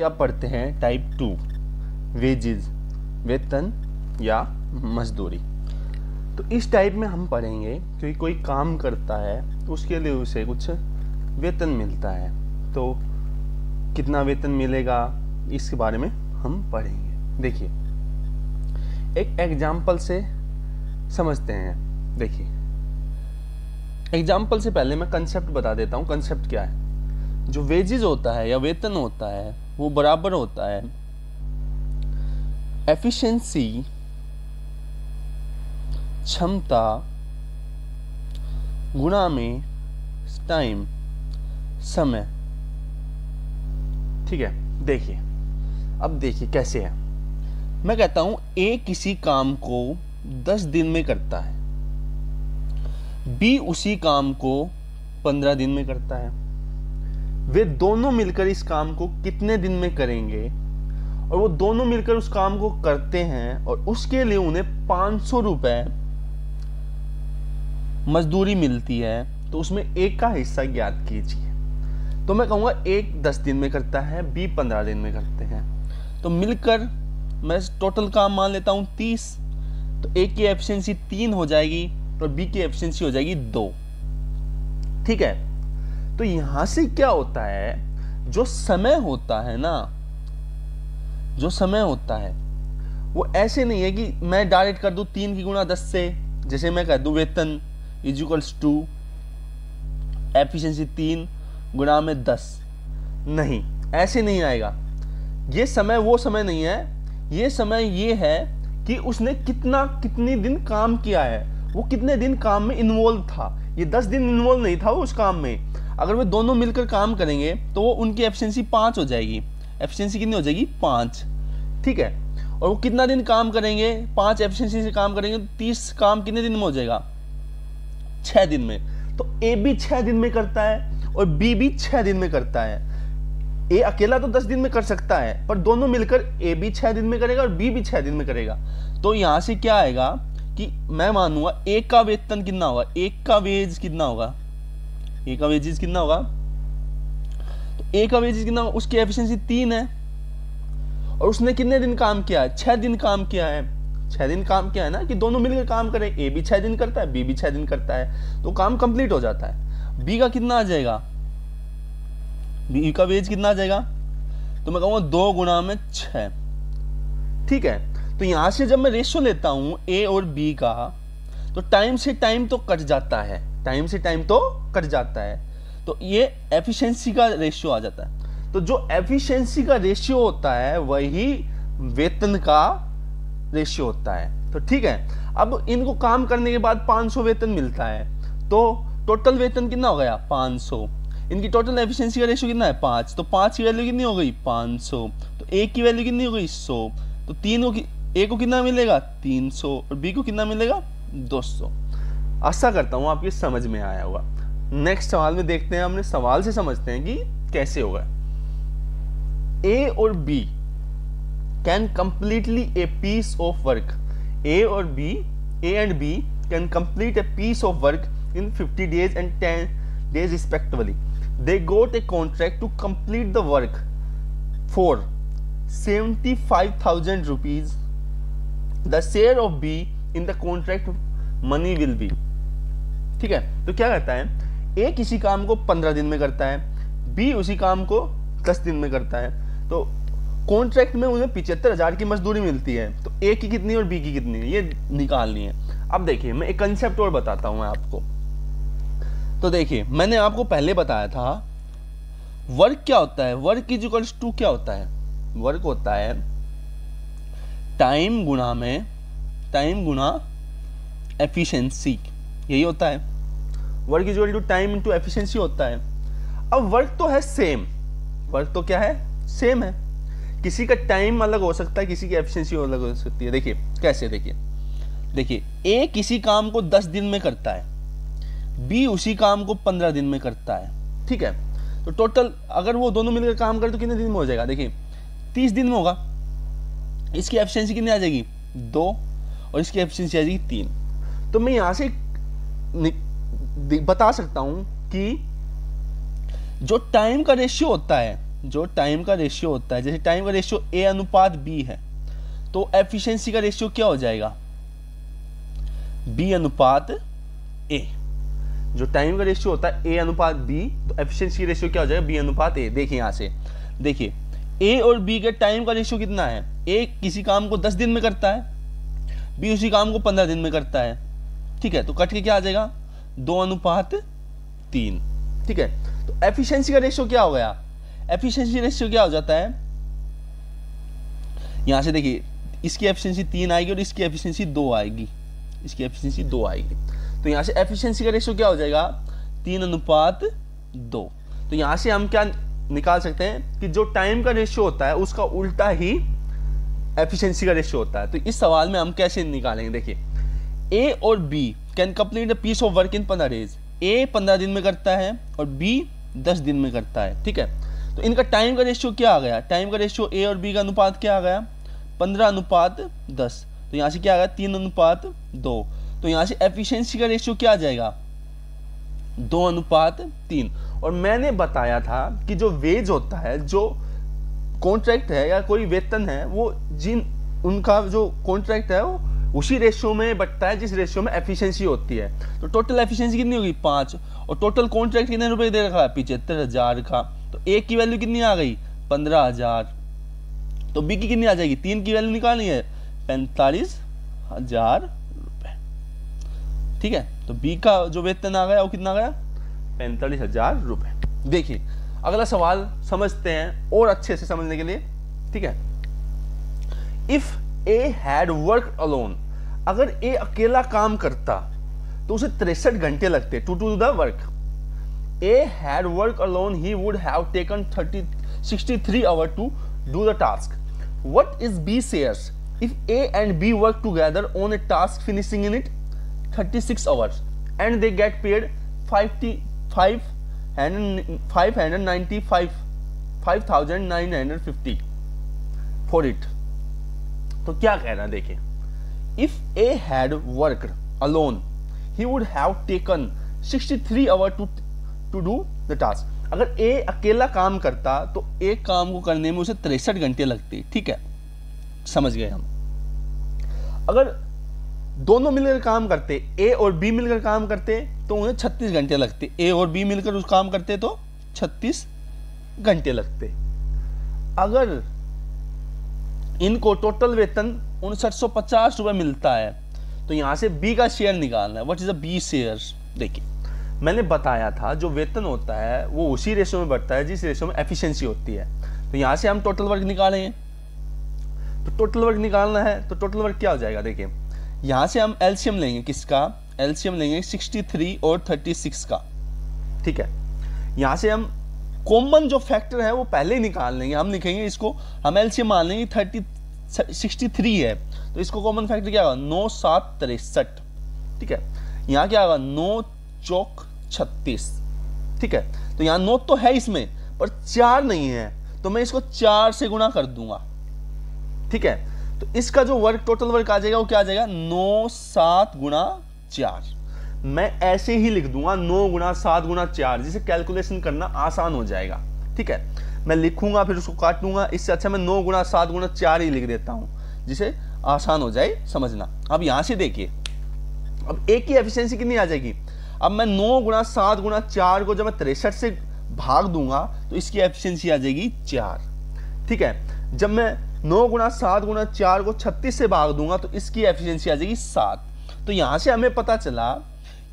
क्या पढ़ते हैं टाइप 2 वेजेस, वेतन या मजदूरी। तो इस टाइप में हम पढ़ेंगे कि कोई काम करता है तो उसके लिए उसे कुछ वेतन मिलता है, तो कितना वेतन मिलेगा इसके बारे में हम पढ़ेंगे। देखिए एक एग्जाम्पल से समझते हैं। देखिए एग्जाम्पल से पहले मैं कंसेप्ट बता देता हूँ। कंसेप्ट क्या है? जो वेजेस होता है या वेतन होता है वो बराबर होता है एफिशिएंसी, क्षमता गुणा में टाइम, समय। ठीक है, देखिए अब देखिए कैसे है। मैं कहता हूं ए किसी काम को 10 दिन में करता है, बी उसी काम को 15 दिन में करता है। वे दोनों मिलकर इस काम को कितने दिन में करेंगे? और वो दोनों मिलकर उस काम को करते हैं और उसके लिए उन्हें 500 रुपए मजदूरी मिलती है, तो उसमें एक का हिस्सा ज्ञात कीजिए। तो मैं कहूँगा एक 10 दिन में करता है, बी 15 दिन में करते हैं, तो मिलकर मैं टोटल काम मान लेता हूँ 30। तो ए की एफिशिएंसी 3 हो जाएगी और बी की एफिशिएंसी हो जाएगी 2। ठीक है, तो यहां से क्या होता है, जो समय होता है ना, जो समय होता है वो ऐसे नहीं है कि मैं डायरेक्ट कर दूं 3 की गुणा 10 से। जैसे मैं कह दूं वेतन इज इक्वल्स टू एफिशिएंसी 3 गुणा में 10। नहीं, ऐसे नहीं आएगा। ये समय वो समय नहीं है, ये समय ये है कि उसने कितनी दिन काम किया है, वो कितने दिन काम में इन्वॉल्व था। ये 10 दिन इन्वॉल्व नहीं था वो उस काम में। अगर वे दोनों मिलकर काम करेंगे तो वो उनकी एफिशिएंसी 5 हो जाएगी। एफिशिएंसी कितनी हो जाएगी? 5। ठीक है, और वो कितना दिन काम करेंगे? 5 एफिशिएंसी से काम करेंगे तो 30 काम कितने दिन में हो जाएगा? 6 दिन में। तो ए भी 6 दिन में करता है और बी भी 6 दिन में करता है। ए अकेला तो 10 दिन में कर सकता है, पर दोनों मिलकर ए भी 6 दिन में करेगा और बी भी 6 दिन में करेगा। तो यहां से क्या आएगा कि मैं मानूंगा ए का वेतन कितना होगा, एक का वेज कितना होगा, ए का वेजेस कितना होगा, तो ए का वेजेस कितना होगा, उसकी एफिशिएंसी 3 है और उसने कितने दिन काम किया है? 6 दिन काम किया है। 6 दिन काम किया है ना, कि दोनों मिलकर काम करें। ए भी 6 दिन करता है, बी भी 6 दिन करता है, तो काम कंप्लीट हो जाता है। बी का कितना आ जाएगा? बी का वेज कितना आ जाएगा? तो मैं कहूंगा 2 गुणा में 6। ठीक है, तो यहां से जब मैं रेशियो लेता हूं ए और बी का, तो टाइम से टाइम तो कट जाता है, टाइम से टाइम तो कट जाता है, तो ये एफिशिएंसी का रेशियो आ जाता है। तो जो एफिशिएंसी का रेशियो होता है वही वेतन का रेशियो होता है। तो ठीक है, अब इनको काम करने के बाद 500 वेतन मिलता है, तो टोटल वेतन कितना हो गया? 500। इनकी टोटल एफिशिएंसी का रेशियो कितना है? 5। तो 5 की वैल्यू कितनी हो गई? 500। तो ए की वैल्यू कितनी हो गई? 100। तो तीनों की ए को कितना मिलेगा? 300 और बी को कितना मिलेगा? 200। आशा करता हूं आपकी समझ में आया होगा। नेक्स्ट सवाल में देखते हैं, हमने सवाल से समझते हैं कि कैसे होगा। ए और B can completely a piece of work. A और B, A and B can complete a piece of work in 50 days and 10 days respectively. They got a contract to complete the work for 75,000 rupees. The share of B in the contract money will be. ठीक है, तो क्या कहता है, ए किसी काम को 15 दिन में करता है, बी उसी काम को 10 दिन में करता है, तो कॉन्ट्रैक्ट में उन्हें 75,000 की मजदूरी मिलती है। तो ए की कितनी और बी की कितनी है, ये निकालनी है। अब देखिए मैं एक कंसेप्ट और बताता हूं आपको। तो देखिए मैंने आपको पहले बताया था वर्क क्या होता है। वर्क इज इक्वल्स टू क्या होता है? वर्क होता है टाइम गुणा में, टाइम गुणा एफिशिएंसी, यही होता है। Work is equal to time into efficiency होता है। अब वर्क तो है सेम, वर्क तो क्या है? सेम है। किसी का टाइम अलग हो सकता है, किसी की एफिशिएंसी अलग हो सकती है। देखिए कैसे, देखिए ए किसी काम को 10 दिन में करता है, बी उसी काम को 15 दिन में करता है। ठीक है, तो टोटल अगर वो दोनों मिलकर काम करे तो कितने दिन में हो जाएगा? देखिए 30 दिन में होगा। इसकी एफिशिएंसी कितनी आ जाएगी? 2 और इसकी एफिशिएंसी आ जाएगी 3। तो मैं यहां से बता सकता हूं कि जो टाइम का रेशियो होता है जो टाइम का रेशियो होता है, जैसे टाइम का रेशियो ए अनुपात बी है, तो एफिशिएंसी का रेशियो क्या हो जाएगा, बी अनुपात ए। जो टाइम का रेशियो होता है ए अनुपात बी, तो एफिशिएंसी का रेशियो क्या हो जाएगा, बी अनुपात ए। देखिए यहाँ से देखिए, ए और बी के टाइम का रेशियो कितना है, ए किसी काम को 10 दिन में करता है, बी उसी काम को 15 दिन में करता है। ठीक है, तो कट के क्या आ जाएगा, 2:3। ठीक है, तो एफिशिएंसी का रेशियो क्या हो गया, एफिशिएंसी रेशियो क्या हो जाता है, यहां से देखिए इसकी एफिशिएंसी 3 आएगी और इसकी एफिशिएंसी 2 आएगी, इसकी एफिशिएंसी 2 आएगी। तो यहां से एफिशिएंसी का रेशियो क्या हो जाएगा, 3:2। तो यहां से हम क्या निकाल सकते हैं कि जो टाइम का रेशियो होता है उसका उल्टा ही एफिशिएंसी का रेशियो होता है। तो इस सवाल में हम कैसे निकालेंगे, देखिए ए और B can complete a piece of work in 15 days. A 15 दिन में करता है और बी 10 दिन में करता है। ठीक है, तो इनका टाइम का रेशियो क्या आ गया, टाइम का रेशियो ए और बी का अनुपात क्या आ गया, 15:10। तो यहाँ से क्या आ गया, 3:2। तो यहाँ से एफिशिएंसी का रेशियो क्या आ जाएगा, 2:3। और मैंने बताया था कि जो वेज होता है, जो कॉन्ट्रैक्ट है या कोई वेतन है, वो जिन उनका जो कॉन्ट्रैक्ट है वो उसी रेशियो में बटता है जिस रेशियो में एफिशिएंसी होती है। तो टोटल एफिशिएंसी कितनी होगी, 5। और टोटल कॉन्ट्रैक्ट कितने रुपए दे रखा है, 75,000 का। तो ए की वैल्यू कितनी आ गई, 15,000। तो बी की कितनी आ जाएगी, 3 की वैल्यू निकालनी है, 45,000 रुपए। ठीक है, तो बी का जो वेतन आ गया वो कितना आ गया, 45,000 रुपए। देखिए अगला सवाल समझते हैं और अच्छे से समझने के लिए। ठीक है, if A had work alone, अगर ए अकेला काम करता तो उसे 63 घंटे लगते to do the work. A had work alone, he would have taken 63 hour to do the task. What is B shares if A and B work together on a task finishing in it 36 hours and they get paid 5,950 for it. तो क्या कह रहा है, देखिए if A had worked alone he would have taken 63 hour to do the task. अगर ए अकेला काम करता तो एक काम को करने में उसे 63 घंटे लगते। ठीक है, समझ गए हम। अगर दोनों मिलकर काम करते, ए और बी मिलकर काम करते, तो उन्हें 36 घंटे लगते। ए और बी मिलकर उस काम करते तो 36 घंटे लगते। अगर इनको टोटल वेतन 5950 रुपए मिलता है, तो यहां से बी का शेयर निकालना है। What is the B share. देखिए मैंने बताया था जो वेतन होता है वो उसी रेशियो में बढ़ता है जिस रेशियो में एफिशिएंसी होती है। तो यहां से हम टोटल वर्क निकालेंगे। तो टोटल वर्क निकालना है तो टोटल वर्क क्या हो जाएगा, देखिए यहां से हम एलसीएम लेंगे, किसका एलसीएम लेंगे, 63 और 36 का। ठीक है, यहां से हम कॉमन जो फैक्टर है वो पहले ही निकाल लेंगे। हम लिखेंगे इसको, हम एलसीएम मान लेंगे 63 है, तो इसको कॉमन फैक्टर क्या होगा, 9 7 63। ठीक है, यहाँ क्या होगा, 9 चौक 36। ठीक है, तो यहाँ 9 तो है इसमें पर 4 नहीं है, तो मैं इसको 4 से गुणा कर दूंगा। ठीक है, तो इसका जो वर्क टोटल वर्क आ जाएगा वो क्या आ जाएगा, 9 7 गुणा 4। मैं ऐसे ही लिख दूंगा 9 गुणा 7 गुणा 4, जिसे कैलकुलेशन करना आसान हो जाएगा। ठीक है, मैं लिखूंगा फिर उसको काटूंगा, इससे अच्छा मैं 9 गुणा 7 गुणा 4 ही लिख देता हूं, जिसे आसान हो जाए समझना। अब यहां से देखिए, अब ए की एफिशिएंसी कितनी आ जाएगी। अब मैं 9 गुणा 7 गुणा 4 को जब मैं 63 से भाग दूंगा तो इसकी एफिशिएंसी आ जाएगी 4। ठीक है, जब मैं 9 गुणा 7 गुणा 4 को 36 से भाग दूंगा तो इसकी एफिशिएंसी आ जाएगी 7। तो यहां से हमें पता चला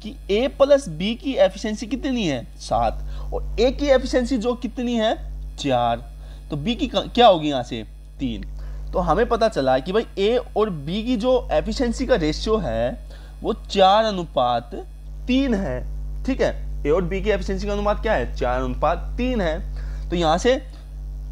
कि a प्लस बी की एफिशिएंसी कितनी है, 7, और a की एफिशिएंसी जो कितनी है, 4, तो b की क्या होगी यहाँ से, 3। तो हमें पता चला कि भाई a और b की जो एफिशिएंसी का रेशियो है वो 4:3 है। ठीक है, a और b की एफिशिएंसी का अनुपात क्या है, 4:3 है। तो यहाँ से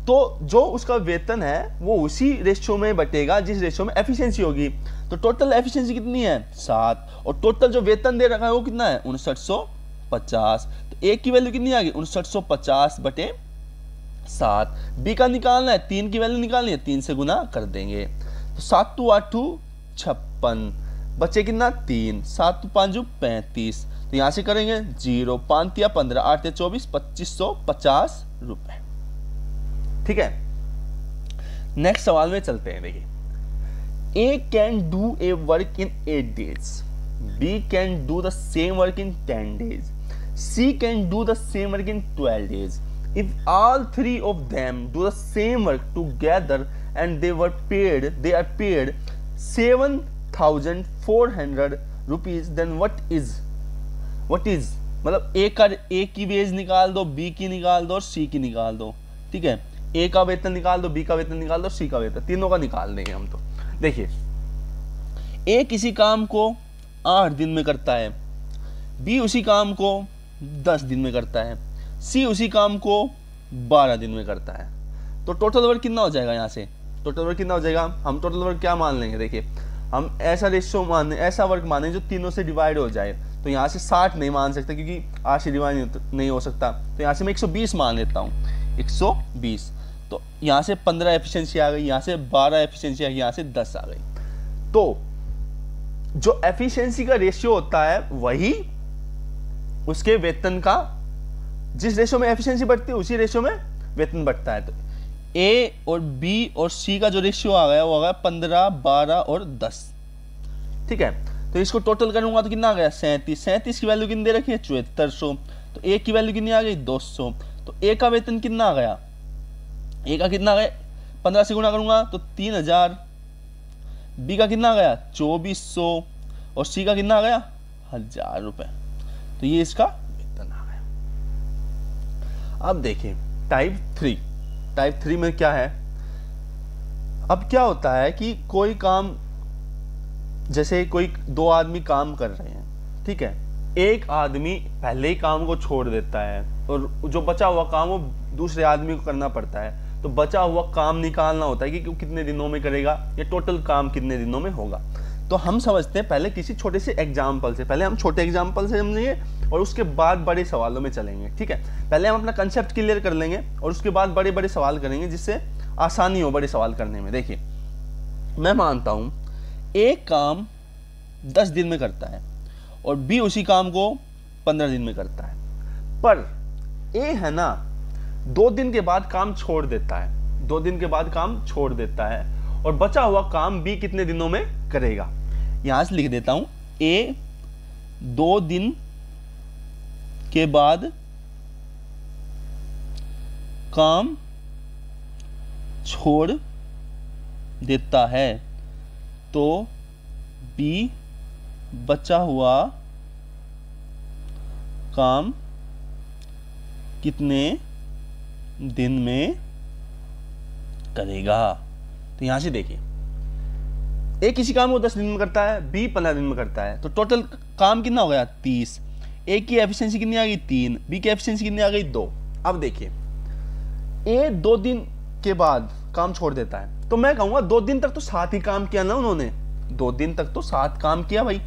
तो जो उसका वेतन है वो उसी रेशियो में बटेगा जिस रेशियो में एफिशिएंसी होगी। तो टोटल एफिशिएंसी कितनी है, 7, और टोटल जो वेतन दे रखा है वो कितना है, 5950। तो ए की वैल्यू कितनी आ गई, 5950 बटे 7। बी का निकालना है, 3 की वैल्यू निकालनी है, 3 से गुना कर देंगे। तो 7 2 8 56, बचे कितना, 3, 7 2 5 35। तो यहाँ से करेंगे 0 5 या 15 8 या 24, 2550 रुपए। ठीक है, नेक्स्ट सवाल में चलते हैं। देखिए, A can do a work in 8 days, B can do the same work in 10 days, C can do the same work in 12 days. If all three of them do the same work together and they are paid 7,400 rupees, then what is मतलब A की veg निकाल दो, B की निकाल दो और C की निकाल दो। ठीक है, A का वेतन निकाल दो, B का वेतन निकाल दो, C का वेतन, तीनों का निकाल देंगे हम। तो देखिए, A किसी काम को 8 दिन में करता है, B उसी काम को 10 दिन में करता है, C उसी काम को 12 दिन में करता है। तो टोटल वर्क कितना हो जाएगा? यहाँ से टोटल वर्क कितना हो जाएगा? हम टोटल वर्क क्या मान लेंगे? देखिए, हम ऐसा रेशियो माने, ऐसा वर्क माने जो तीनों से डिवाइड हो जाए। तो यहाँ से 60 नहीं मान सकते क्योंकि 8 से डिवाइड नहीं हो सकता, तो यहाँ से मैं 120 मान लेता हूँ, 120। तो यहाँ से 15 एफिशिएंसी आ गई, यहाँ से 12 एफिशिएंसी आ गई, यहाँ से 10 आ गई। तो जो एफिशिएंसी का रेशियो होता है वही उसके वेतन का, जिस रेशियो में एफिशिएंसी बढ़ती है उसी रेशियो में वेतन बढ़ता है। तो ए और बी और सी का जो रेशियो आ गया वो आ गया 15, 12 और 10। ठीक है, तो इसको टोटल करूंगा तो कितना आ गया? 37 की वैल्यू कितनी दे रखी है? 7400। तो ए की वैल्यू कितनी आ गई? 200। तो ए का वेतन कितना आ गया? ए का कितना आ गया? 15 से गुणा करूंगा तो 3000। बी का कितना आ गया? 2400। और सी का कितना आ गया? 1000 रुपए। तो ये इसका वेतन आ गया। अब देखिए टाइप 3 में क्या है? अब क्या होता है कि कोई काम, जैसे कोई 2 आदमी काम कर रहे हैं, ठीक है, एक आदमी पहले ही काम को छोड़ देता है और जो बचा हुआ काम वो दूसरे आदमी को करना पड़ता है। तो बचा हुआ काम निकालना होता है कि कितने दिनों में करेगा या टोटल काम कितने दिनों में होगा। तो हम समझते हैं पहले किसी छोटे से एग्जाम्पल से, पहले हम छोटे एग्जाम्पल से समझेंगे और उसके बाद बड़े सवालों में चलेंगे। ठीक है, पहले हम अपना कंसेप्ट क्लियर कर लेंगे और उसके बाद बड़े बड़े सवाल करेंगे जिससे आसानी हो बड़े सवाल करने में। देखिए, मैं मानता हूं एक काम 10 दिन में करता है और बी उसी काम को 15 दिन में करता है, पर ए है ना 2 दिन के बाद काम छोड़ देता है, 2 दिन के बाद काम छोड़ देता है और बचा हुआ काम बी कितने दिनों में करेगा? यहां से लिख देता हूं, ए 2 दिन के बाद काम छोड़ देता है तो बी बचा हुआ काम कितने दिन में करेगा? तो यहां से देखिए, ए किसी काम को 10 दिन में करता है, बी 15 दिन में करता है, तो टोटल काम कितना हो गया? 30। ए की एफिशिएंसी कितनी आ गई? 3। बी की एफिशिएंसी कितनी आ गई? 2। अब देखिए, ए 2 दिन के बाद काम छोड़ देता है, तो मैं कहूंगा 2 दिन तक तो साथ ही काम किया ना उन्होंने, 2 दिन तक तो साथ काम किया भाई,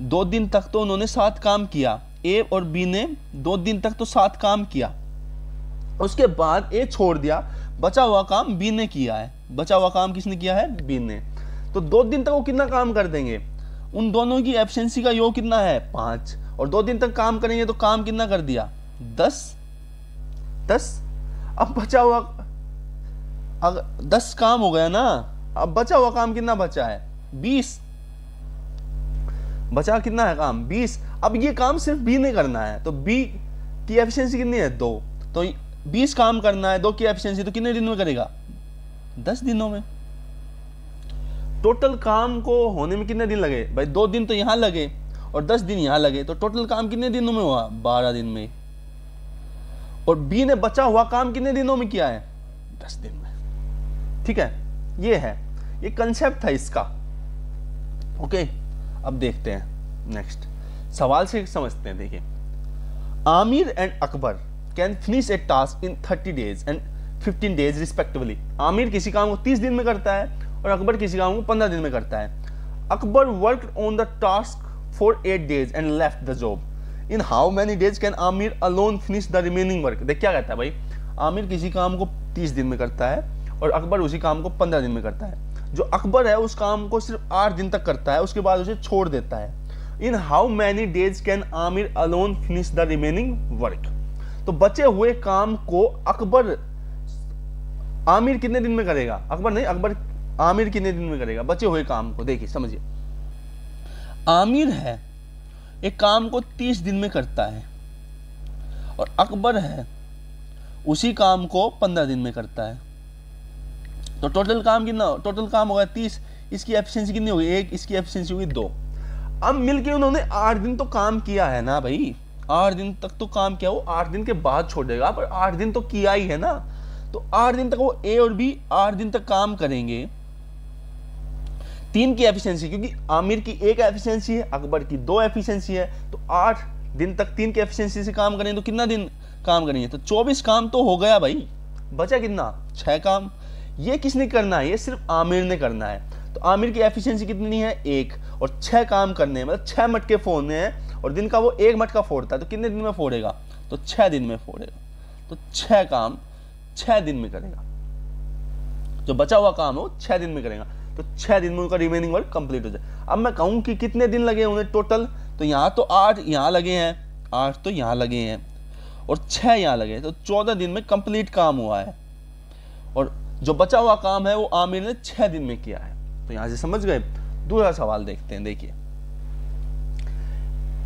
2 दिन तक तो उन्होंने साथ काम किया। ए और बी ने 2 दिन तक तो साथ काम किया, उसके बाद ए छोड़ दिया, बचा हुआ काम बी ने किया है। बचा हुआ काम किसने किया है? बी ने। तो 2 दिन तक वो कितना काम कर देंगे? उन दोनों की एफिशिएंसी का योग कितना है? 5। और 2 दिन तक काम करेंगे तो काम कितना कर दिया? 10। अब बचा हुआ, अगर 10 काम हो गया ना, अब बचा हुआ काम कितना बचा है? 20। बचा कितना है काम? 20। अब ये काम सिर्फ बी ने करना है, तो बी की एफिशिएंसी कितनी है? 2। तो 20 काम करना है, 2 की एफिशिएंसी, तो कितने दिन में करेगा? 10 दिनों में। टोटल काम को होने में कितने दिन लगे भाई? 2 दिन तो यहां लगे और 10 दिन यहां लगे, तो टोटल काम कितने दिनों में हुआ? 12 दिन में। और बी ने बचा हुआ काम कितने दिनों में किया है? 10 दिन में। ठीक है, ये है, ये कंसेप्ट था इसका। ओके, अब देखते हैं नेक्स्ट सवाल से समझते हैं। देखिए, Aamir and Akbar can finish A task in 30 days and 15 days respectively. Aamir किसी काम को 30 दिन में करता है और अकबर किसी काम को 15 दिन में करता है। Akbar worked on the task for 8 days and left the job. In how many days can Aamir alone finish the remaining work? देख क्या कहता है भाई, आमिर किसी काम को 30 दिन में करता है और अकबर उसी काम को 15 दिन में करता है। जो अकबर है उस काम को सिर्फ 8 दिन तक करता है, उसके बाद उसे छोड़ देता है। In how many days can Aamir alone finish the remaining work? तो बचे हुए काम को आमिर कितने दिन में करेगा, अकबर नहीं, अकबर आमिर कितने दिन में करेगा बचे हुए काम को। देखिए समझिए, आमिर है एक काम को 30 दिन में करता है और अकबर है उसी काम को 15 दिन में करता है। तो टोटल काम कितना, टोटल काम होगा 30, इसकी एफिशिएंसी कितनी होगी 1, इसकी एफिशिएंसी होगी 2। अब मिलके उन्होंने 8 दिन तो काम किया है ना भाई, 8 दिन तक तो काम किया, वो 8 दिन के बाद छोड़ेगा, पर 8 दिन तो किया ही है ना। तो 8 दिन तक वो ए और बी 8 दिन तक काम करेंगे। 3 की एफिशिएंसी, क्योंकि आमिर की 1 एफिशिएंसी है, अकबर की 2 एफिशिएंसी है, तो 8 दिन तक 3 की एफिशिएंसी से काम करेंगे तो कितना दिन काम करेंगे, तो 24 काम तो हो गया भाई। बचा कितना 6 काम। ये किसने करना है, ये सिर्फ आमिर ने करना है। तो आमिर की एफिशिएंसी कितनी है 1 और 6 काम करने हैं, मतलब 6 मटके फोड़ने हैं और दिन का वो 1 मटका फोड़ता है, तो कितने दिन में फोड़ेगा, तो 6 दिन में फोड़ेगा। तो 6 काम 6 दिन में करेगा, जो बचा हुआ काम है वो 6 दिन में करेगा। तो 6 दिन में उनका रिमेनिंग वर्क कंप्लीट हो जाए। अब मैं कहूँ कि कितने दिन लगे उन्हें टोटल, तो यहाँ तो 8 यहाँ लगे हैं, 8 तो यहाँ लगे हैं और 6 यहाँ लगे हैं, तो 14 दिन में कंप्लीट काम हुआ है। और जो बचा हुआ काम है वो आमिर ने 6 दिन में किया है। तो यहां से समझ गए। दूसरा सवाल देखते हैं, देखिए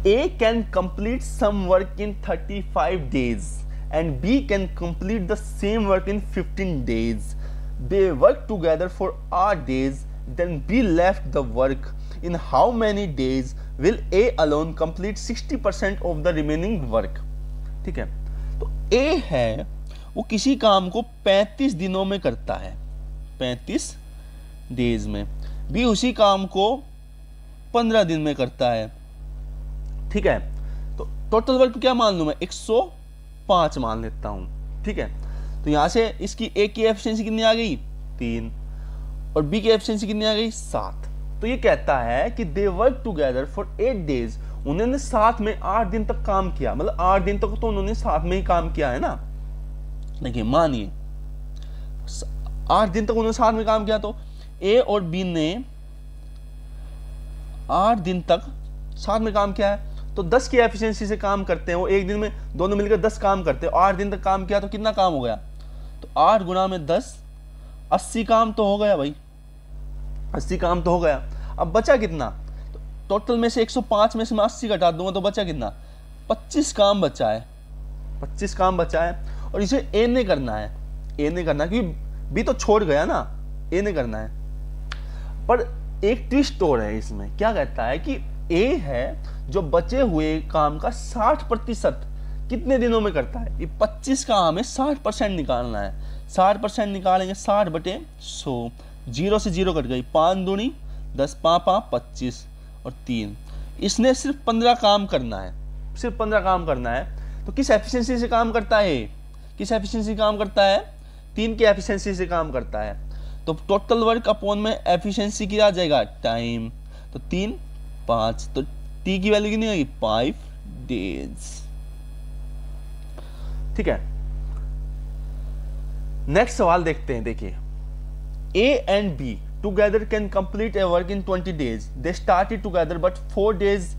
A can complete some work in 35 days and B can complete the same work in 15 days. They work together for 8 days, then B left the work. In how many days will A alone complete 60% of the remaining work? ठीक है, तो A है वो किसी काम को 35 दिनों में करता है, 35 डेज में। बी उसी काम को 15 दिन में करता है। ठीक है, तो टोटल वर्क क्या मान लूं मैं 105 मान लेता हूं। ठीक है, तो यहां से इसकी ए की एफिशिएंसी कितनी आ गई 3 और बी की एफिशिएंसी कितनी आ गई 7। तो ये कहता है कि they work together for 8 days, उन्होंने साथ में 8 दिन तक काम किया, मतलब 8 दिन तक तो उन्होंने साथ में ही काम किया है ना। देखिए मानिए 8 दिन तक उन्होंने साथ में काम किया, तो ए और बी ने 8 दिन तक साथ में काम किया है, तो 10 की एफिशिएंसी से काम करते हैं। वो एक दिन में दोनों मिलकर 10 काम करते हैं, 8 दिन तक काम किया तो कितना काम हो गया, तो 8 गुना में 10 80 काम तो हो गया भाई, 80 काम तो हो गया। अब बचा कितना, तो टोटल में से 105 में से मैं 80 घटा दूंगा तो बचा कितना 25 काम बचा है, 25 काम बचा है। और इसे ए ने करना है, ए ने करना है क्योंकि बी तो छोड़ गया ना, ए ने करना है। पर एक ट्विस्ट और है इसमें, क्या कहता है कि ए है जो बचे हुए काम का 60% कितने दिनों में करता है। ये 25 का हमें 60% निकालना है, 60% निकालेंगे 60 बटे 100, 0 से 0 कट गई, 5 दूनी 10, 5 5 25 और 3। इसने सिर्फ 15 काम करना है, सिर्फ 15 काम करना है। तो किस एफिशिएंसी से काम करता है, किस एफिशिएंसी काम करता है 3 की एफिशिएंसी से काम करता है। तो टोटल वर्क अपॉन में एफिशिएंसी क्या आ जाएगा टाइम, तो 3 5, तो टी की वैल्यू कितनी होगी 5 डेज। ठीक है, नेक्स्ट सवाल देखते हैं। देखिए A and be together can complete A work in 20 days. They started together but 4 days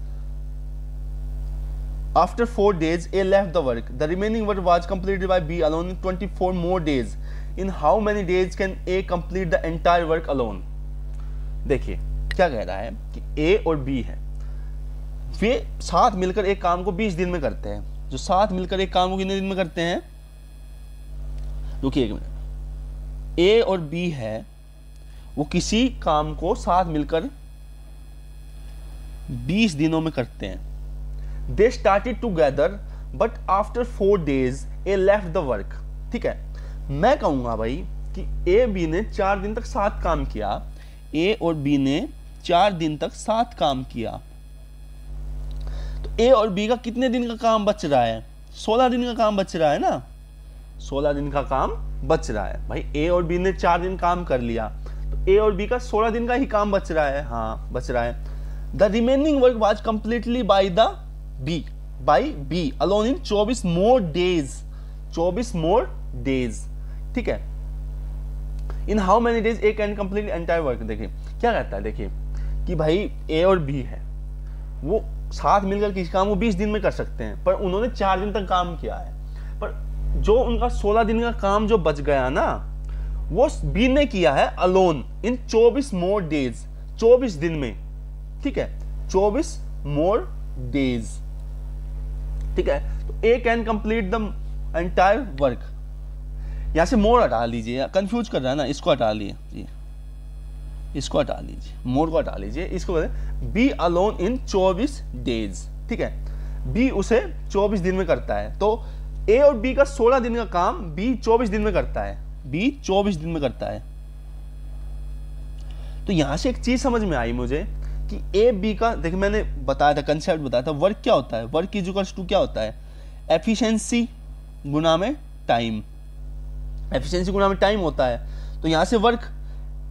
after 4 days A left the work. The remaining work was completed by B alone in 24 more days. In how many days can A complete the entire work alone? देखिए क्या कह रहा है कि A और B है, वे साथ मिलकर एक काम को 20 दिन में करते हैं। जो साथ मिलकर एक काम को कितने दिन में करते हैं, रुकिए एक मिनट, A और B है वो किसी काम को साथ मिलकर 20 दिनों में करते हैं। They started together but after 4 days A left the work. ठीक है, मैं कहूंगा भाई कि A B ने 4 दिन तक साथ काम किया, A और B ने 4 दिन तक साथ काम किया। तो A और B का कितने दिन का काम बच रहा है, 16 दिन का काम बच रहा है ना, 16 दिन का काम बच रहा है भाई। A और B ने 4 दिन काम कर लिया, तो A और B का 16 दिन का ही काम बच रहा है, हाँ बच रहा है। The remaining work was completely by B alone in 24 more days, 24 more days। ठीक है, in how many days A can complete entire work। देखिए क्या कहता है, देखिए कि भाई A और B है वो साथ मिलकर किसी काम को 20 दिन में कर सकते हैं, पर उन्होंने 4 दिन तक काम किया है। पर जो उनका 16 दिन का काम जो बच गया ना, वो बी ने किया है अलोन इन 24 मोर डेज, 24 दिन में, ठीक है, 24 मोर डेज, ठीक है। तो A can complete the entire work. यहां से मोर हटा लीजिए, कंफ्यूज कर रहा है ना, इसको हटा लीजिए, इसको हटा लीजिए, मोर को हटा लीजिए, इसको बी अलोन इन 24 डेज, ठीक है। बी उसे 24 दिन में करता है, तो ए और बी का 16 दिन का काम बी 24 दिन में करता है, बी 24 दिन में करता है। तो यहां से एक चीज समझ में आई मुझे कि ए बी का, देखिए मैंने बताया था, कंसेप्ट बताया था, वर्क क्या होता है, वर्क इक्वल्स टू क्या होता है, एफिशिएंसी गुना में टाइम, एफिशिएंसी गुना में टाइम होता है। तो यहां से वर्क,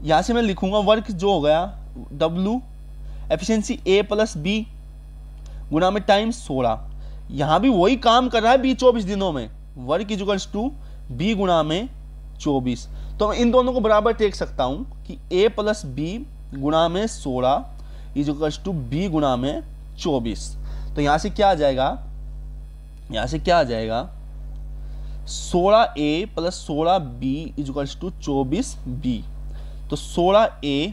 यहां से मैं लिखूंगा वर्क जो हो गया W efficiency A plus B गुना में टाइम 16। यहां भी वही काम कर रहा है बी 24 दिनों में, वर्क इक्वल्स टू बी गुना में 24। तो मैं इन दोनों को बराबर टेक सकता हूं कि A प्लस बी गुना में 16 इक्वल्स टू बी गुना में 24। तो यहां से क्या आ जाएगा, यहां से क्या आ जाएगा, 16A plus 16B equals to 24B। तो 16A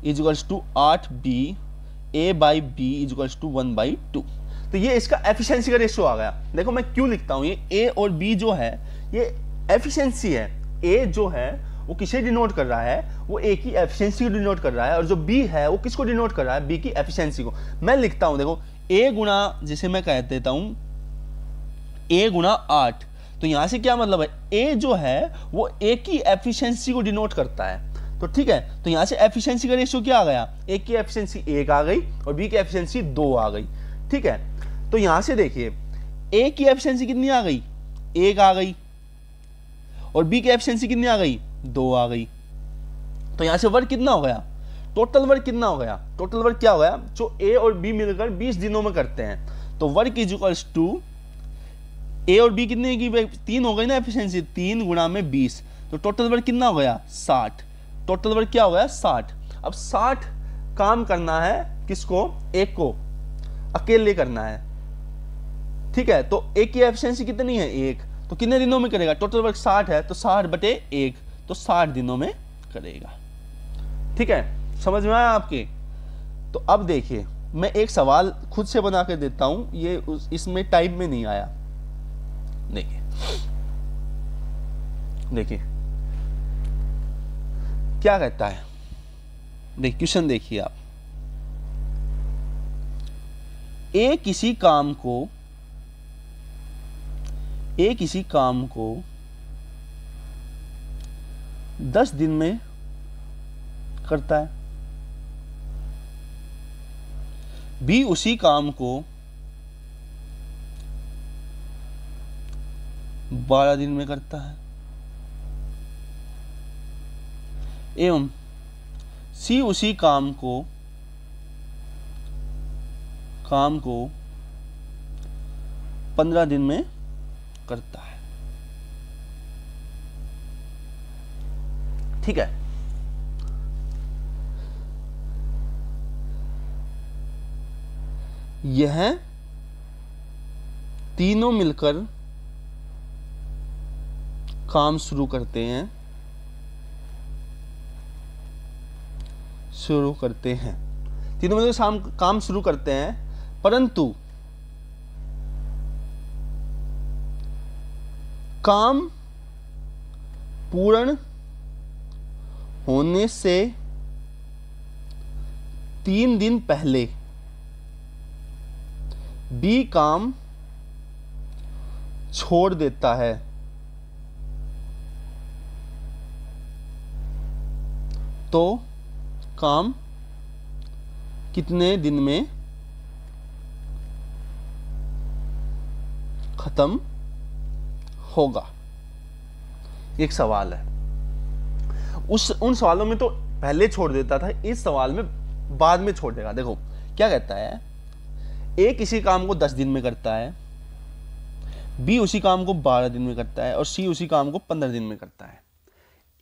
equals to 8B, A by B equals to 1/2। तो ये इसका एफिशिएंसी का रेशियो आ गया। देखो मैं क्यों लिखता हूं, ये A और B जो है ये एफिशिएंसी है। A जो है वो किसे डिनोट कर रहा है, वो A की एफिशिएंसी को डिनोट कर रहा है, और जो B है वो किसको डिनोट कर रहा है, B की एफिशिएंसी को। मैं लिखता हूं, देखो A गुना, जिसे मैं कह देता हूं A गुना 8। तो यहां से क्या मतलब है, A जो है वो A की एफिशिएंसी को डिनोट करता है। तो ठीक है, तो यहां से एफिशिएंसी का रेशियो क्या आ गया, A की एफिशिएंसी 1 आ गई और B की एफिशिएंसी 2 आ गई, ठीक है। तो यहां से देखिए A की एफिशिएंसी कितनी आ गई, 1 आ गई, और B की एफिशिएंसी कितनी आ गई, 2 आ गई। तो यहां से वर्क कितना हो गया, टोटल वर्क कितना हो गया, टोटल वर्क क्या हो गया, जो A और B मिलकर 20 दिनों में करते हैं। तो work is equals to A और B कितने की, 3 हो गई ना एफिशिएंसी, 3 गुना में 20। तो टोटल वर्क कितना हो गया, 60। टोटल वर्क क्या हो गया, 60। अब 60 काम करना है किसको, एक को अकेले करना है, ठीक है। तो एक की एफिशिएंसी कितनी है, 1। तो कितने दिनों में करेगा, टोटल वर्क 60 है, तो 60/1, तो 60 दिनों में करेगा, ठीक है। समझ में आया आपके। तो अब देखिए मैं एक सवाल खुद से बना के देता हूं, ये इसमें टाइप में नहीं आया। देखिए देखिए क्या कहता है, देखिए क्वेश्चन देखिए आप, ए किसी काम को 10 दिन में करता है, बी उसी काम को 12 दिन में करता है, एवं सी उसी काम को 15 दिन में करता है, ठीक है। यह तीनों मिलकर काम शुरू करते हैं, तीनों मिलकर काम शुरू करते हैं, परंतु काम पूर्ण होने से 3 दिन पहले बी काम छोड़ देता है। तो काम कितने दिन में खत्म होगा, एक सवाल है। उन सवालों में तो पहले छोड़ देता था, इस सवाल में बाद में छोड़ देगा। देखो क्या कहता है, ए किसी काम को 10 दिन में करता है, बी उसी काम को 12 दिन में करता है, और सी उसी काम को 15 दिन में करता है।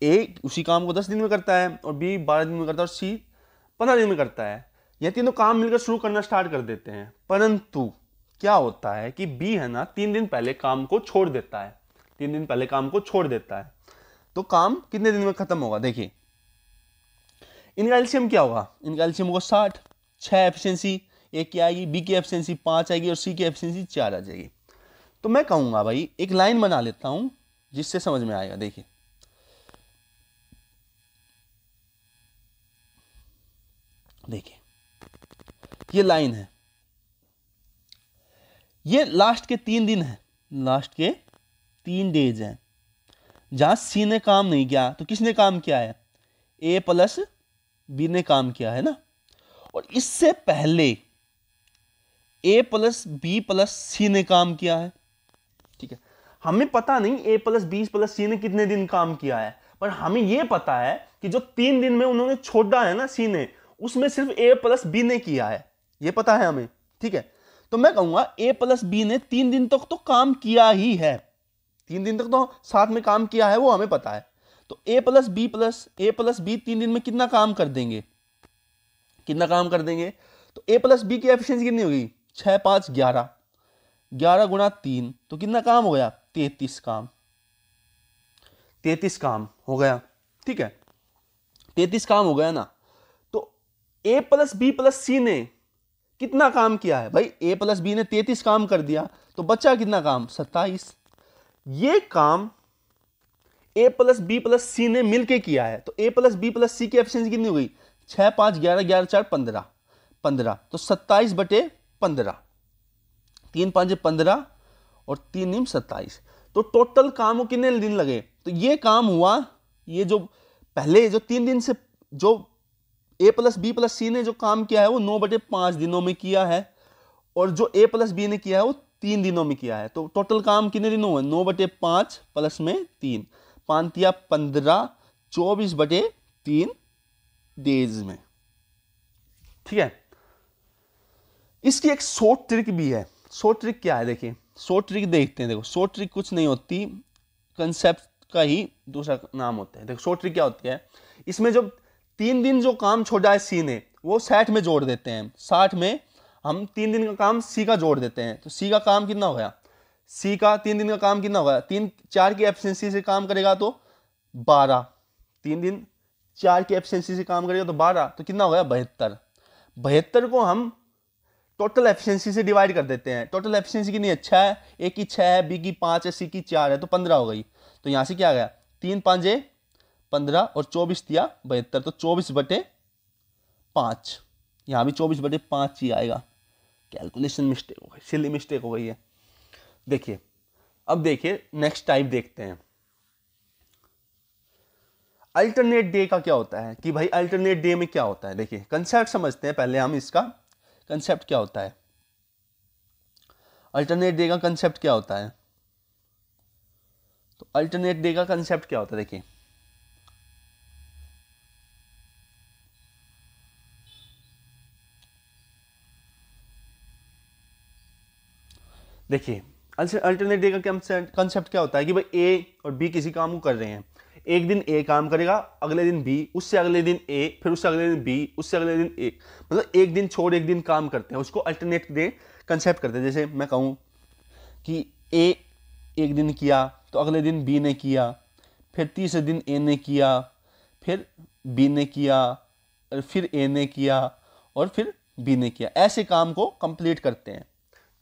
ए उसी काम को 10 दिन में करता है, और बी 12 दिन में करता है, और सी 15 दिन में करता है। ये तीनों काम मिलकर शुरू करना स्टार्ट कर देते हैं, परंतु क्या होता है कि बी है ना 3 दिन पहले काम को छोड़ देता है, 3 दिन पहले काम को छोड़ देता है। तो काम कितने दिन में खत्म होगा। देखिए इनका एलसीएम क्या होगा, इनका एलसीएम होगा 60, 6 एफिशिएंसी ए की आएगी, बी की एफिशिएंसी 5 आएगी और सी की एफिशिएंसी 4 आ जाएगी। तो मैं कहूँगा भाई एक लाइन बना लेता हूँ जिससे समझ में आएगा। देखिए देखिए ये लाइन है, ये लास्ट के 3 दिन है, लास्ट के 3 डेज हैं जहां सी ने काम नहीं किया तो किसने काम किया है, ए प्लस बी ने काम किया है ना। और इससे पहले ए प्लस बी प्लस सी ने काम किया है, ठीक है। हमें पता नहीं ए प्लस बी प्लस सी ने कितने दिन काम किया है, पर हमें यह पता है कि जो 3 दिन में उन्होंने छोड़ा है ना सी ने, उसमें सिर्फ ए प्लस बी ने किया है, यह पता है हमें, ठीक है। तो मैं कहूंगा ए प्लस बी ने 3 दिन तक तो काम किया ही है, 3 दिन तक तो साथ में काम किया है, वो हमें पता है। तो ए प्लस बी 3 दिन में कितना काम कर देंगे, कितना काम कर देंगे। तो ए प्लस बी की एफिशिएंसी कितनी होगी, 6 5 11, 11 गुणा 3 तो कितना काम हो गया, 33 काम, 33 काम हो गया, ठीक है। 33 काम हो गया ना। तो ए प्लस बी प्लस सी ने कितना काम किया है भाई, ए प्लस बी ने 33 काम कर दिया, तो बचा कितना काम, 27। ये काम ए प्लस बी प्लस सी ने मिलके किया है। तो ए प्लस बी प्लस सी की एफिशिएंसी कितनी हो गई, 6 5 11, 11 4 15, 15 तो 27/15, 3 5 15 और 3 9 27। तो टोटल काम को कितने दिन लगे, तो ये काम हुआ, ये जो पहले जो 3 दिन से जो ए प्लस बी प्लस सी ने जो काम किया है वो 9/5 दिनों में किया है, और जो ए प्लस बी ने किया है वो 3 दिनों में किया है। तो टोटल काम कितने दिनों में, 9/5 प्लस में 3, 5 या 15, 24/3 डेज में, ठीक है। इसकी एक शॉर्ट ट्रिक भी है। शॉर्ट ट्रिक क्या है, देखिए शॉर्ट ट्रिक देखते हैं। देखो शॉर्ट ट्रिक कुछ नहीं होती, कंसेप्ट का ही दूसरा नाम होता है। देखो शॉर्ट ट्रिक क्या होती है, इसमें जो 3 दिन जो काम छोड़ा है सी ने वो 60 में जोड़ देते हैं, 60 में हम 3 दिन का काम सी का जोड़ देते हैं। तो सी का काम कितना हो गया, सी का 3 दिन का काम कितना होगा, 3 4 की एफिशिएंसी से काम करेगा तो 12, 3 दिन 4 की एफिशिएंसी से काम करेगा तो 12, तो कितना हो गया 72। 72 को हम टोटल एफिशिएंसी से डिवाइड कर देते हैं। टोटल एफिशिएंसी कितनी है, 6 है, ए की 6 है, बी की 5 है, सी की 4 है, तो 15 हो गई। तो यहां से क्या आ गया, 3 5 15 और 24 दिया 72, तो 24/5, यहां भी 24/5 ही आएगा। कैलकुलेशन मिस्टेक हो गई, सिली मिस्टेक हो गई है। देखिए अब देखिए नेक्स्ट टाइप देखते हैं। अल्टरनेट डे का क्या होता है कि भाई अल्टरनेट डे में क्या होता है। देखिए कंसेप्ट समझते हैं पहले हम, इसका कंसेप्ट क्या होता है, अल्टरनेट डे का कंसेप्ट क्या होता है। तो अल्टरनेट डे का कंसेप्ट क्या होता है, देखिए देखिए अल्टरनेट डे का कंसेप्ट क्या होता है कि भाई ए और बी किसी काम को कर रहे हैं, एक दिन ए काम करेगा, अगले दिन बी, उससे अगले दिन ए, फिर उससे अगले दिन बी, उससे अगले दिन ए, मतलब एक दिन छोड़ एक दिन काम करते हैं, उसको अल्टरनेट डे कंसेप्ट करते हैं। जैसे मैं कहूँ कि ए एक दिन किया तो अगले दिन बी ने किया, फिर तीसरे दिन ए ने किया, फिर बी ने किया, और फिर ए ने किया, और फिर बी ने किया, ऐसे काम को कंप्लीट करते हैं,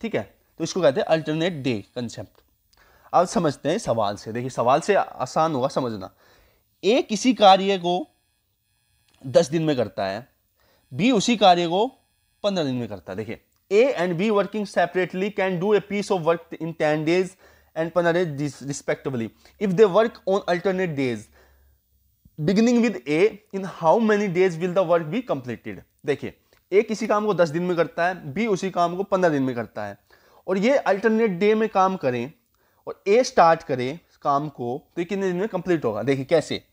ठीक है। तो इसको कहते हैं अल्टरनेट डे कंसेप्ट। अब समझते हैं सवाल से। देखिए सवाल से आसान होगा समझना। ए किसी कार्य को 10 दिन में करता है, बी उसी कार्य को 15 दिन में करता है। देखिए A and B working separately can do a piece of work in 10 days and 15 days respectively if they work on alternate days beginning with A, in how many days will the work be completed। देखिए ए किसी काम को 10 दिन में करता है, B उसी काम को 15 दिन में करता है, और ये अल्टरनेट डे में काम करें और ए स्टार्ट करे काम को तो ये कितने दिन में कंप्लीट होगा। देखिए कैसे,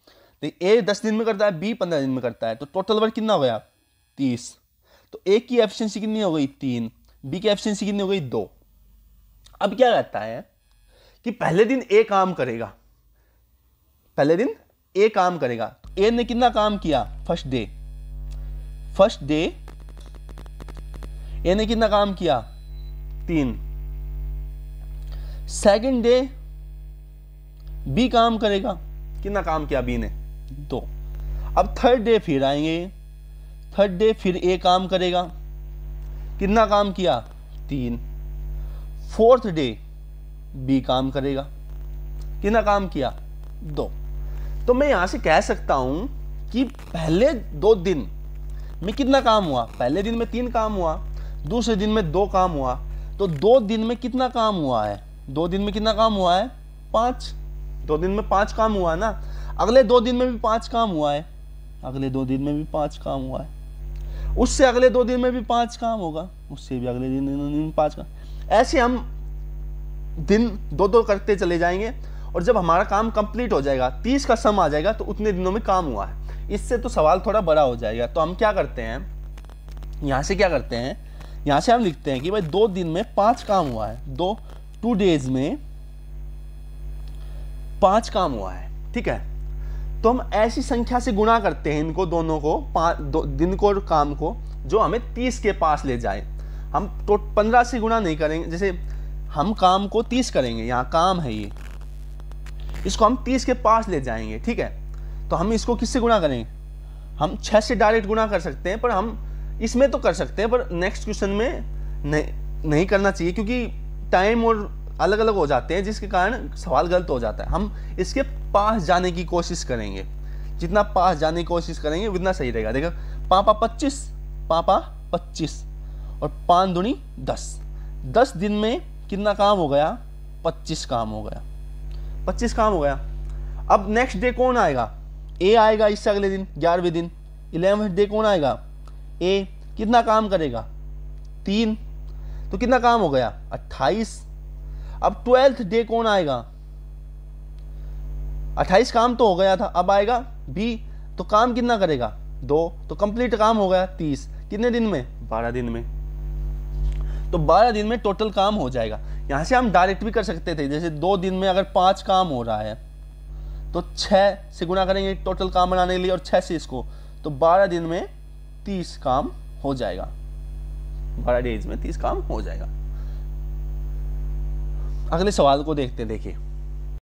देखिए ए 10 दिन में करता है, बी 15 दिन में करता है, तो टोटल वर्क कितना हो गया 30। तो ए की एफिशिएंसी कितनी हो गई 3, बी की एफिशिएंसी कितनी हो गई 2। अब क्या रहता है कि पहले दिन ए काम करेगा, पहले दिन ए काम करेगा, तो ए ने कितना काम किया, फर्स्ट डे ए ने कितना काम किया 3। सेकंड डे बी काम करेगा, कितना काम किया बी ने, 2। अब थर्ड डे फिर आएंगे, थर्ड डे फिर ए काम करेगा, कितना काम किया, 3। फोर्थ डे बी काम करेगा, कितना काम किया, 2। तो मैं यहां से कह सकता हूं कि पहले 2 दिन में कितना काम हुआ, पहले दिन में 3 काम हुआ, दूसरे दिन में 2 काम हुआ, तो 2 दिन में कितना काम हुआ है, 2 दिन में कितना काम हुआ है, 5। 2 दिन में 5 काम हुआ है ना। अगले 2 दिन में भी 5 काम हुआ है, अगले 2 दिन में भी 5 काम हुआ है, उससे अगले 2 दिन में भी 5 काम होगा, उससे भी अगले दिन में 5 काम। ऐसे हम दिन 2-2 करते चले जाएंगे, और जब हमारा काम कंप्लीट हो जाएगा, 30 का सम आ जाएगा, तो उतने दिनों में काम हुआ है। इससे तो सवाल थोड़ा बड़ा हो जाएगा। तो हम क्या करते हैं, यहां से क्या करते हैं, यहां से हम लिखते हैं कि भाई 2 दिन में 5 काम हुआ है, 2 डेज में 5 काम हुआ है, ठीक है। तो हम ऐसी संख्या से गुणा करते हैं इनको दोनों को, 5 दिन को और काम को, जो हमें 30 के पास ले जाए। हम तो 15 से गुणा नहीं करेंगे, जैसे हम काम को 30 करेंगे, यहाँ काम है ये, इसको हम 30 के पास ले जाएंगे, ठीक है। तो हम इसको किससे गुणा करेंगे, हम 6 से डायरेक्ट गुणा कर सकते हैं, पर हम इसमें तो कर सकते हैं, पर नेक्स्ट क्वेश्चन में नहीं करना चाहिए, क्योंकि टाइम और अलग अलग हो जाते हैं, जिसके कारण सवाल गलत हो जाता है। हम इसके पास जाने की कोशिश करेंगे, जितना पास जाने की कोशिश करेंगे उतना सही रहेगा। देखो, पापा 25, पापा 25 और 5 दूनी 10, 10 दिन में कितना काम हो गया, 25 काम हो गया, 25 काम हो गया। अब नेक्स्ट डे कौन आएगा, ए आएगा, इससे अगले दिन 11वें दिन 11वें डे कौन आएगा, ए। कितना काम करेगा, 3, तो कितना काम हो गया, 28। अब 12th डे कौन आएगा, 28 काम तो हो गया था, अब आएगा बी, तो काम कितना करेगा, 2, तो कंप्लीट काम हो गया 30। कितने दिन में, 12 दिन में। तो 12 दिन में टोटल काम हो जाएगा। यहां से हम डायरेक्ट भी कर सकते थे, जैसे 2 दिन में अगर 5 काम हो रहा है तो 6 से गुणा करेंगे टोटल काम बनाने के लिए, और 6 से इसको, तो 12 दिन में 30 काम हो जाएगा, 12 डेज में 30 काम हो जाएगा। अगले सवाल को देखते हैं, देखिए